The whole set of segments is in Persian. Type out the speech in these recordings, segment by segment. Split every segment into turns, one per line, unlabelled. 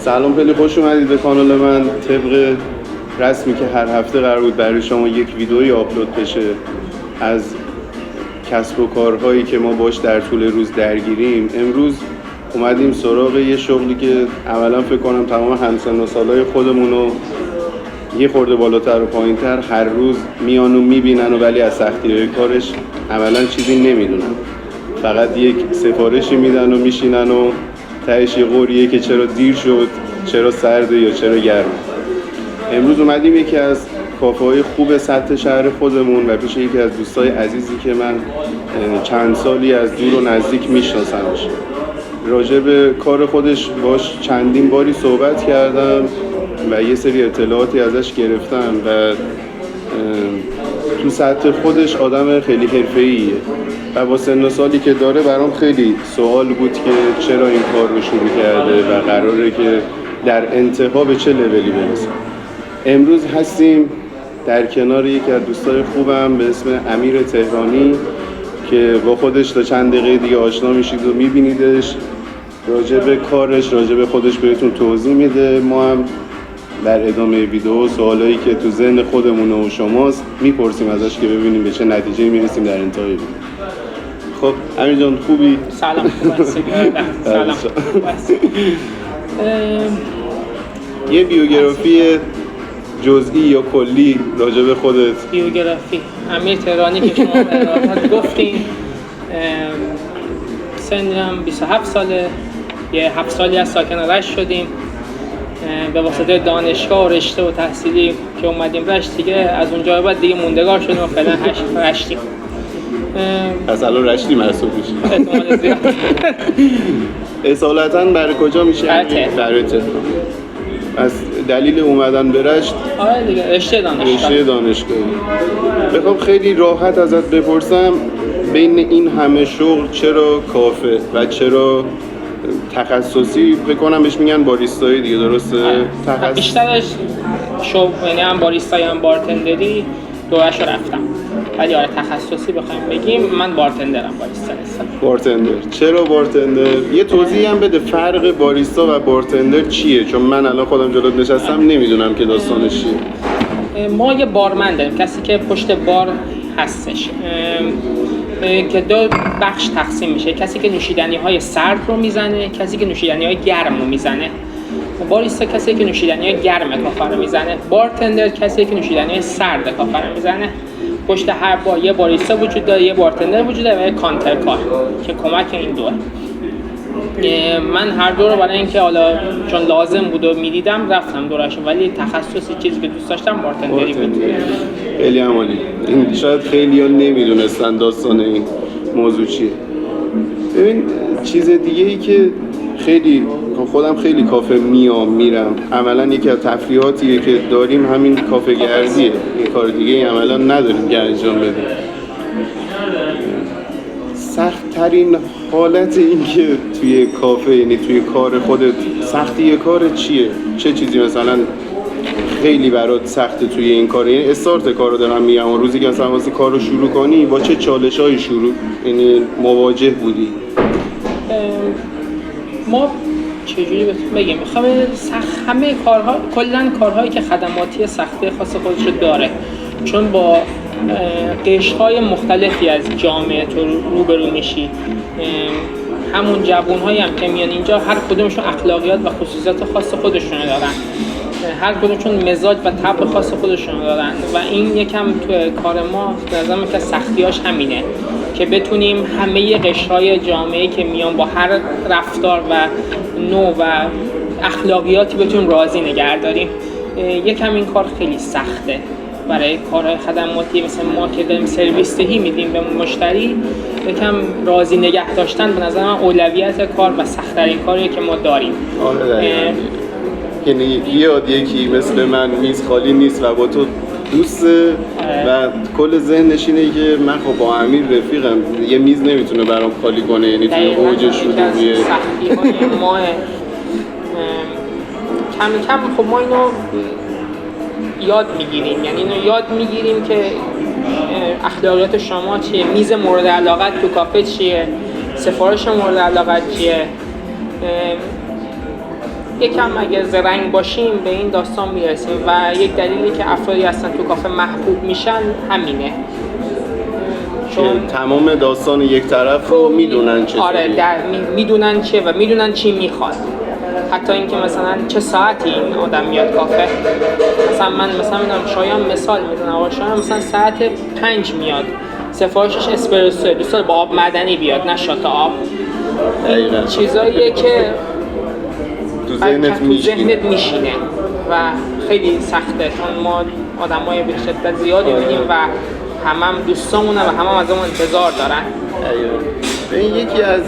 سلام، خیلی خوش اومدید به کانال من. طبق رسمی که هر هفته قرار بود برای شما یک ویدئویی آپلود بشه از کسب و کارهایی که ما باش در طول روز درگیریم، امروز اومدیم سراغ یه شغلی که عملا فکر کنم تمام همسن و سالای خودمون رو یه خورده بالاتر و پایینتر هر روز میان و میبینن و ولی از سختی‌های کارش عملا چیزی نمیدونن. فقط یک سفارشی میدن و میشینن و تهش یه قوریه که چرا دیر شد، چرا سرده یا چرا گرمه. امروز اومدیم یکی از کافه‌های خوب سطح شهر خودمون و پیش یکی از دوستای عزیزی که من چند سالی از دور و نزدیک میشناسمش. راجع به کار خودش باش چندین باری صحبت کردم و یه سری اطلاعاتی ازش گرفتم و تو سطح خودش آدم خیلی حرفه‌ایه و با سن و سالی که داره برام خیلی سوال بود که چرا این کار رو شروع کرده و قراره که در انتها به چه لولی برسه. امروز هستیم در کنار یکی از دوستای خوبم به اسم امیر تهرانی که با خودش تا چند دقیقه دیگه آشنا میشید و میبینیدش. راجع به کارش، راجع به خودش بهتون توضیح میده. ما هم در ادامه ویدیو سوالایی که تو ذهن خودمون و شماست میپرسیم ازش که ببینیم به چه نتیجه‌ای میرسیم در انتهای ویدیو. خب امیر جان خوبی؟
سلام، خوب هستی؟ سلام.
یه بیوگرافی جزئی یا کلی راجع به خودت.
بیوگرافی امیر تهرانی که شما به گفتین، سنم 27 ساله، یه 7 سالی از ساکن رشت شدیم. به واسطه دانشگاه و رشته و تحصیلی که اومدیم رشت دیگه از اونجا بعد دیگه موندگار شدیم و فعلا رشتیم.
از الان رشتی محسوب میشه؟
احتمال زیاد.
اصالتاً برای کجا میشه؟ برای تهران. از دلیل اومدن به رشت؟
آره دیگه، رشته
دانشگاهی. بخوام خیلی راحت ازت بپرسم، بین این همه شغل چرا کافه و چرا تخصصی؟ بکنم بهش میگن باریستایی دیگه، درسته؟
بیشترش یعنی هم باریستایی هم بارتندری دورش رو رفتم، ولی آره تخصصی بخوایم بگیم من بارتندرم، باریستا نیستم.
بارتندر. چرا بارتندر؟ یه توضیح هم بده فرق باریستا و بارتندر چیه؟ چون من الان خودم جلوت نشستم نمیدونم که داستانش چیه.
ما یه بارمن داریم، کسی که پشت بار هستش که دو بخش تقسیم میشه. کسی که نوشیدنی های سرد رو میزنه، کسی که نوشیدنی های گرم رو میزنه. باریستا کسی که نوشیدنی های گرم کافه رو میزنه. بارتندر کسی که نوشیدنی های سرد کافه رو میزنه. پشت هر بار یه باریستا وجود داره، یه بارتندر وجود داره و یه کانتر کار که کمک این دوه. من هر دو رو برای اینکه حالا چون لازم بود و میدیدم رفتم دورش، ولی تخصصی چیزی که دوست داشتم بارتندری بود.
خیلی عالی. این شاید خیلی‌ها نمیدونستن داستان این موضوع چیه. ببین چیز دیگه ای که خیلی خودم خیلی کافه میرم، عملا یکی از تفریحاتیه که داریم همین کافه گردیه. این کار دیگه ای عملا نداریم که انجام بدیم. سخت ترین حالت این که توی کافه، یعنی توی کار خودت، سختی کار چیه؟ چه چیزی مثلا خیلی برات سخته توی این کار؟ یعنی استارت کار رو دارم میگم، اون روزی که مثلا واسه کار رو شروع کنی با چه چالش‌هایی یعنی مواجه بودی؟
ما چجوری بهتون بگیم، همه کارها، کلا کارهایی که خدماتی سختی خاص خودش رو داره، چون با قشرهای مختلفی از جامعه تو روبرو میشی. همون جوان‌هایی هم که میان اینجا هر کدومشون اخلاقیات و خصوصیات خاص خودشون دارن، هر کدومشون مزاج و طبع خاص خودشون دارن و این یکم تو کار ما به نظرم که سختیاش همینه که بتونیم همه قشرهای جامعه که میان با هر رفتار و نوع و اخلاقیاتی بتونیم راضی نگه داریم. یکم این کار خیلی سخته برای کارهای خدماتی مثل ما که داریم سرویس دهی میدیم به مشتری. یکم راضی نگه داشتن به نظر من اولویت کار و سخت‌ترین کاریه که ما داریم.
یعنی یکی مثل من میز خالی نیست و با تو دوسته و کل ذهنش اینه که من خب با امیر رفیقم، یه میز نمیتونه برام خالی کنه. یعنی توی اوج شلوغی
سختی‌های ما کم خب ما اینو یاد میگیریم، یعنی اینو یاد میگیریم که اخلاقیات شما چیه، میز مورد علاقت تو کافه چیه، سفارش مورد علاقت چیه. یکم اگه زرنگ باشیم به این داستان میرسیم و یک دلیلی که افرادی هستن تو کافه محبوب میشن همینه،
چون تمام داستان یک طرف رو میدونن چه
آره میدونن چه و میدونن چی میخواد. حتی اینکه مثلا چه ساعتی این آدم میاد کافه. مثلا من میدونم شایان مثال میزنم، آقا شایان مثلا ساعت 5 میاد، سفارشش اسپرسو، دوست داره با آب معدنی بیاد نه شات آب. این چیزاییه که
تو ذهنت
میشینه و خیلی سخته، چون ما آدمای به شدت زیادی بودیم و هم دوستامونه و هم از اون انتظار دارن.
به این یکی از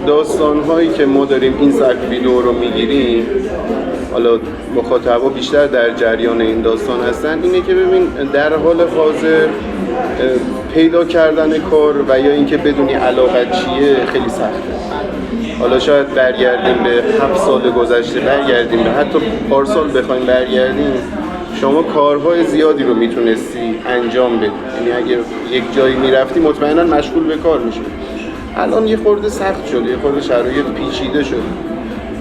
داستان‌هایی که ما داریم این سبک ویدیو رو میگیریم، حالا مخاطبا بیشتر در جریان این داستان هستن، اینه که ببین در حال حاضر پیدا کردن کار و یا اینکه بدونی علاقت چیه خیلی سخته. حالا شاید برگردیم به 7 سال گذشته، برگردیم به حتی پارسال بخوایم برگردیم، شما کارهای زیادی رو میتونستی انجام بدی. یعنی اگه یک جایی میرفتی مطمئنا مشغول به کار میشدی. الان یه خورده سخت شده، یه خورده شرایط پیچیده شده.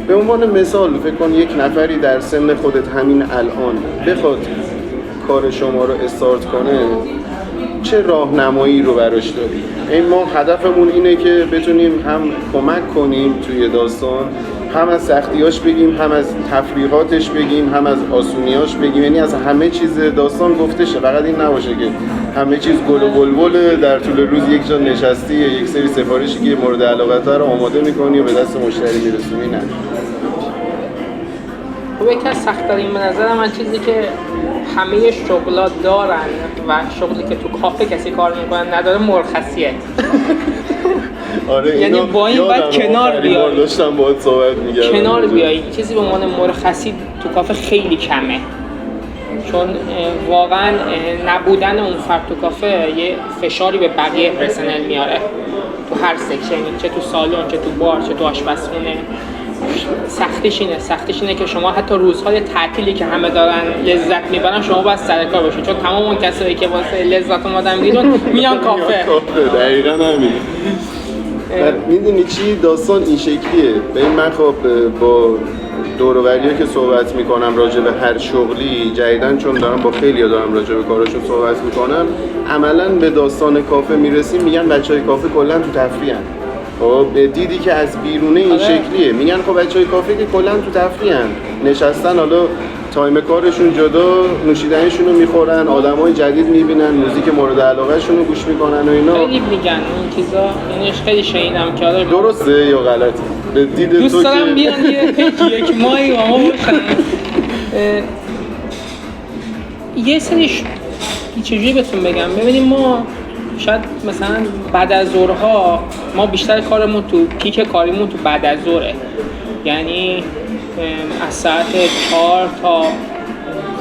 به عنوان مثال فکر کن یک نفری در سن خودت همین الان بخواد کار شما رو استارت کنه، چه راهنمایی رو براش داری؟ این ما هدفمون اینه که بتونیم هم کمک کنیم توی داستان، هم از سختیاش بگیم، هم از تفریحاتش بگیم، هم از آسونیاش بگیم. یعنی از همه چیز داستان گفته شه، فقط این نباشه که همه چیز گل و بلبل در طول روز یک جا نشستی یک سری سفارشی که مورد علاقت رو آماده می‌کنی و به دست مشتری میرسونی. نه.
خب یکی از سخت‌ترین به نظر من چیزی که همه شغلا دارن و شغلی که تو کافه کسی کار میکنن نداره مرخصیه.
آره
یعنی با این باید کنار بیای.
داشتم باهات صحبت می‌کردم.
کنار بیای. چیزی به عنوان مرخصی تو کافه خیلی کمه. چون واقعا نبودن اون فرد تو کافه یه فشاری به بقیه پرسنل میاره. تو هر سکشن، چه تو سالن، چه تو بار، چه تو آشپزخونه. سختیش اینه که شما حتی روزهای تعطیلی که همه دارن لذت میبرن شما باید سر کار باشید، چون تمام اون کسایی که واسه لذت اومدن بیرون میان کافه.
دقیقاً همین. میدونی چی داستان این شکلیه. ببین من خب با دور و بری‌ها که صحبت میکنم راجع به هر شغلی جدیداً، چون دارم با خیلی‌ها دارم راجع به کاراشون صحبت میکنم، عملاً به داستان کافه میرسیم میگن بچهای کافه کلاً تو تفریحن. خب دیدی که از بیرونه این شکلیه، میگن خب بچهای کافه که کلاً تو تفریحن، نشستن، حالا تایم کارشون جدا، نوشیدنیشون رو میخورن، آدمای جدید میبینن، موزیک مورد علاقهشون رو گوش میکنن و اینا.
خیلی میگن این چیزا، اینش خیلی شنیدم که حالا
درسته یا غلطه؟ به دید
دوست
تو
دارم بیان یک ماهی با ما باشن. یه سریش چجوری بهتون بگم، ببینیم ما شاید مثلا بعد از ظهرها ما بیشتر کارمون تو پیک کاریمون تو بعد از ظهره، یعنی از ساعت 4 تا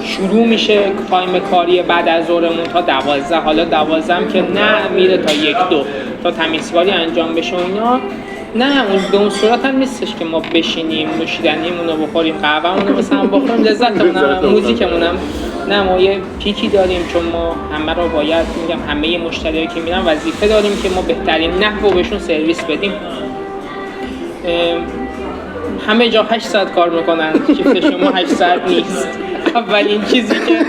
شروع میشه تایم کاری بعد از ظهرمون تا 12. حالا 12 هم که نه میره تا 1-2 تا تمیزکاری انجام بشه و اینا. نه اون به اون صورت هم نیستش که ما بشینیم نوشیدنیمون رو بخوریم، قهوه‌مون رو مثلا بخوریم، لذتمون هم موزیکمون هم. نه ما یه پیکی داریم، چون ما همه رو باید همه مشتریایی که میرن وظیفه داریم که ما بهترین نحو بهشون سرویس بدیم. همه جا 8 ساعت کار میکنن، شیفت شما 8 ساعت نیست. اولین چیزی که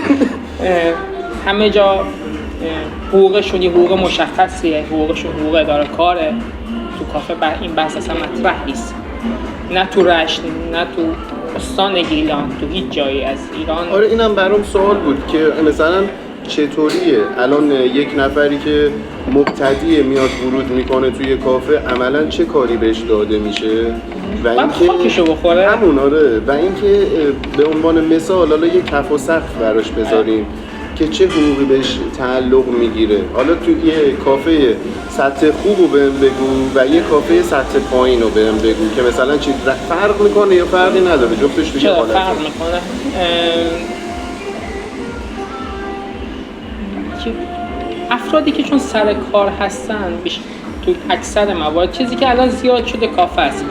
همه جا حقوقشون یه حقوق مشخصیه، حقوقشون حقوق اداره کاره. تو کافه این بحث اصلا مطرح نیست، نه تو رشت، نه تو استان گیلان، تو هیچ جایی از ایران.
آره اینم برام سوال بود که مثلا چطوریه الان یک نفری که مبتدیه میاد ورود میکنه توی کافه، عملا چه کاری بهش داده میشه و اینکه
خاکشو بخوره
همون. آره و اینکه به عنوان مثال حالا یک کف و سقف براش بذاریم که چه حقوقی بهش تعلق میگیره. حالا تو یه کافه سطح خوبو بهم بگو و یه کافه سطح پایینو بهم بگو که مثلا چی فرق میکنه یا فرقی نداره، جفتش میشه حالت
فرق میکنه. افرادی که چون سر کار هستن تو اکثر موارد چیزی که الان زیاد شده کافه است.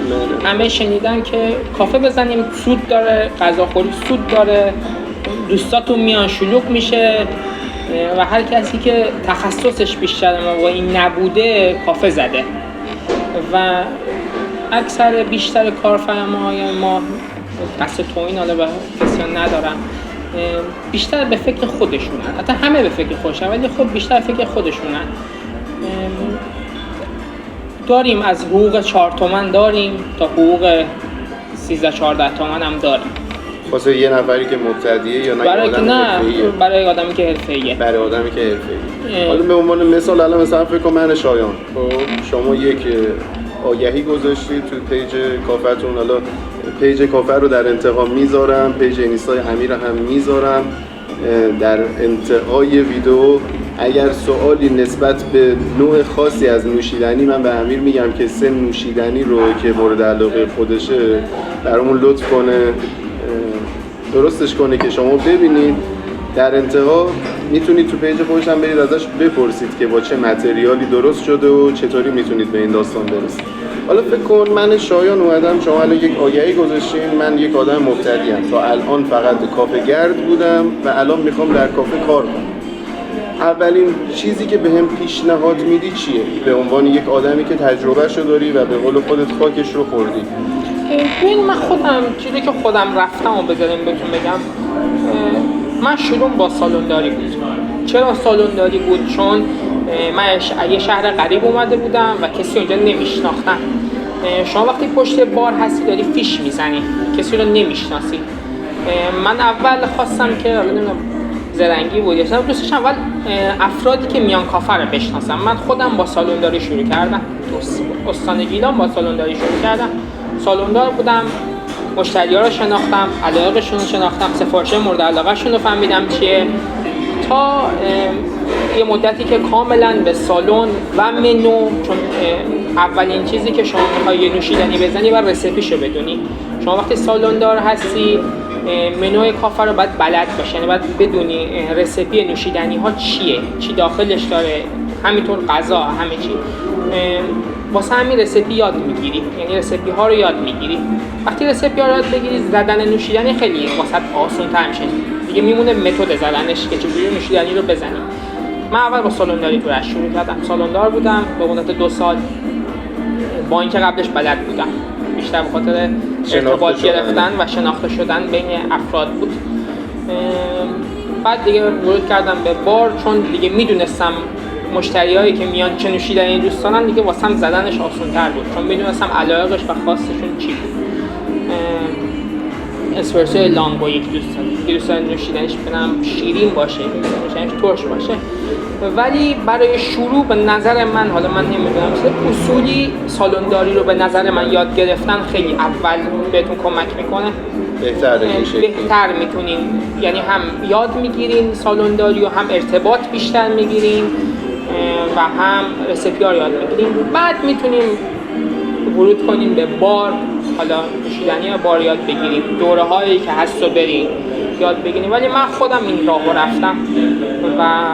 همه شنیدن که کافه بزنیم سود داره، غذاخوری سود داره، دوستاتون میان شلوغ میشه و هر کسی که تخصصش بیشتر ما و این نبوده کافه زده. و بیشتر کارفرماهای ما قصد توهین حالا به کسی ندارم، بیشتر به فکر خودشونن. حتی همه به فکر خودشون ولی خب بیشتر فکر خودشونن. داریم از حقوق 4 تومن داریم تا حقوق 13-14 تومن هم داریم.
واسه یه نفری که مبتدیه یا نه
برای آدمی که حرفه‌ایه.
برای آدمی که حرفه‌ایه. حالا به عنوان مثال الان مثلا فکر کن من شایان، خب شما یک آگهی گذاشتید تو پیج کافتون، حالا پیج کافه رو در انتها میذارم، پیج اینستای امیر هم میذارم. در انتهای ویدیو اگر سوالی نسبت به نوع خاصی از نوشیدنی، من به امیر میگم که سه نوشیدنی رو که مورد علاقه خودشه برامون لطف کنه، درستش کنه که شما ببینید. در انتها میتونید تو پیج خودش هم برید ازش بپرسید که با چه متریالی درست شده و چطوری میتونید به این داستان برسید. حالا فکر کن من شایان اومدم، شما الان یک آگهی گذاشتین، من یک آدم مبتدی‌ام، تا الان فقط کافه گرد بودم و الان میخوام در کافه کار کنم. اولین چیزی که بهم پیشنهاد میدی چیه؟ به عنوان یک آدمی که تجربهشو داری و به قول خودت خاکش رو خوردی.
ببین من خودم چیزی که خودم رفتم و بذاریم بهتون بگم، من شروع با سالونداری بود. چرا سالونداری بود؟ چون من یه شهر غریب اومده بودم و کسی اونجا نمیشناختم. شما وقتی پشت بار هستی داری فیش میزنی، کسی رو نمیشناسی. من اول خواستم که نمیدونم زرنگی بود یا دوست داشتم اول افرادی که میان کافه رو بشناسم. من خودم با سالونداری شروع کردم، تو استان گیلان با سالونداری شروع کردم. سالوندار بودم، مشتری‌ها رو شناختم، علایقشون رو شناختم، سفارش مورد علاقه‌شون رو فهمیدم چیه، تا یه مدتی که کاملا به سالن و منو، چون اولین چیزی که شما می‌خوای یه نوشیدنی بزنی و رسیپیشو بدونی. شما وقتی سالوندار هستی منوی کافه رو باید بلد باشی، یعنی باید بدونی رسیپی نوشیدنی ها چیه، چی داخلش داره، همینطور غذا، همه چی. واسه همین رسیپی یاد میگیری، یعنی رسیپی ها رو یاد میگیری. وقتی رسیپی ها رو یاد بگیری زدن نوشیدنی خیلی واسه آسان‌تر میشه. دیگه میمونه متد زدنش که چجوری نوشیدنی رو بزنی. من اول با سالونداری تو شروع کردم. سالوندار بودم به مدت 2 سال، با اینکه قبلش بلد بودم، بیشتر به خاطر ارتباط گرفتن و شناخته شدن بین افراد بود. بعد دیگه ورود کردم به بار، چون دیگه میدونستم مشتریایی که میان چه نوشیدنی دوست دارن، دیگه واسم زدنش آسان‌تر بود، چون میدونستم علایقش و خواستشون چی بود. اسپرسو لانگو یک دوست دارن نوشیدنیش بنام شیرین باشه، نوشیدنیش ترش باشه. ولی برای شروع به نظر من، حالا من نمیدونم، اصولی سالونداری رو به نظر من یاد گرفتن خیلی اول بهتون کمک میکنه. بهتر میتونین، یعنی هم یاد میگیرین سالونداری و هم ارتباط بیشتر میگیرین و هم رسیپی ها رو یاد میگیرین. بعد میتونین ورود کنین به بار، حالا نوشیدنی بار یاد بگیریم، دوره هایی که هست رو بریم یاد بگیریم. ولی من خودم این راه رو رفتم و